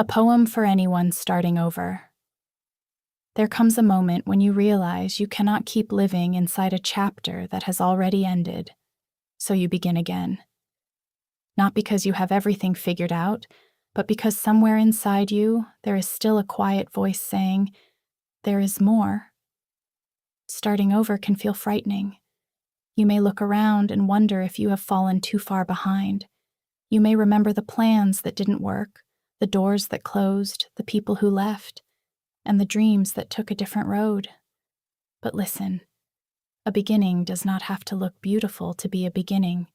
A poem for anyone starting over. There comes a moment when you realize you cannot keep living inside a chapter that has already ended, so you begin again. Not because you have everything figured out, but because somewhere inside you there is still a quiet voice saying, "There is more." Starting over can feel frightening. You may look around and wonder if you have fallen too far behind. You may remember the plans that didn't work, the doors that closed, the people who left, and the dreams that took a different road. But listen, a beginning does not have to look beautiful to be a beginning.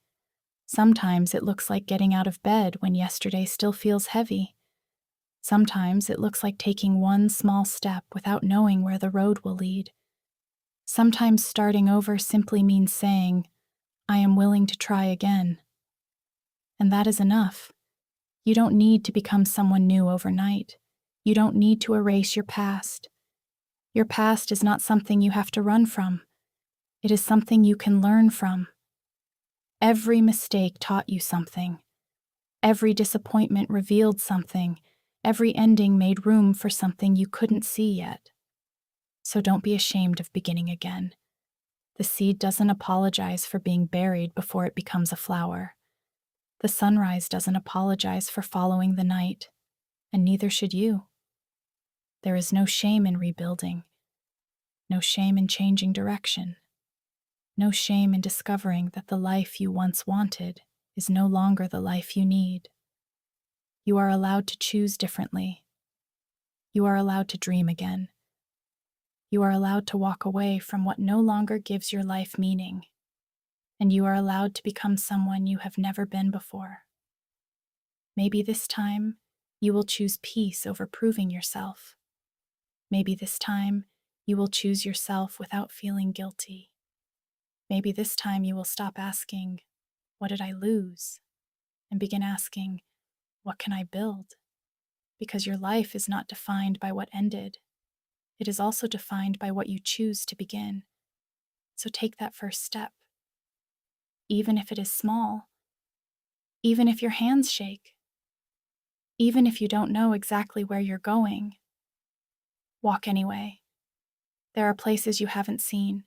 Sometimes it looks like getting out of bed when yesterday still feels heavy. Sometimes it looks like taking one small step without knowing where the road will lead. Sometimes starting over simply means saying, "I am willing to try again." And that is enough. You don't need to become someone new overnight. You don't need to erase your past. Your past is not something you have to run from. It is something you can learn from. Every mistake taught you something. Every disappointment revealed something. Every ending made room for something you couldn't see yet. So don't be ashamed of beginning again. The seed doesn't apologize for being buried before it becomes a flower. The sunrise doesn't apologize for following the night, and neither should you. There is no shame in rebuilding, no shame in changing direction, no shame in discovering that the life you once wanted is no longer the life you need. You are allowed to choose differently. You are allowed to dream again. You are allowed to walk away from what no longer gives your life meaning. And you are allowed to become someone you have never been before. Maybe this time, you will choose peace over proving yourself. Maybe this time, you will choose yourself without feeling guilty. Maybe this time you will stop asking, "What did I lose?" and begin asking, "What can I build?" Because your life is not defined by what ended. It is also defined by what you choose to begin. So take that first step. Even if it is small, even if your hands shake, even if you don't know exactly where you're going, walk anyway. There are places you haven't seen,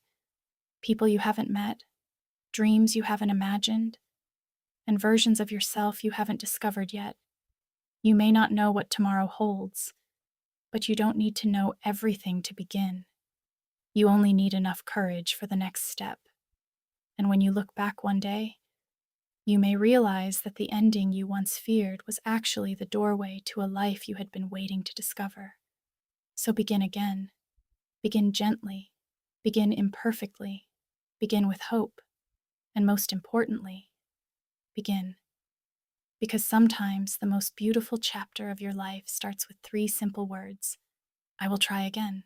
people you haven't met, dreams you haven't imagined, and versions of yourself you haven't discovered yet. You may not know what tomorrow holds, but you don't need to know everything to begin. You only need enough courage for the next step. And when you look back one day, you may realize that the ending you once feared was actually the doorway to a life you had been waiting to discover. So begin again. Begin gently. Begin imperfectly. Begin with hope. And most importantly, begin. Because sometimes the most beautiful chapter of your life starts with 3 simple words: "I will try again."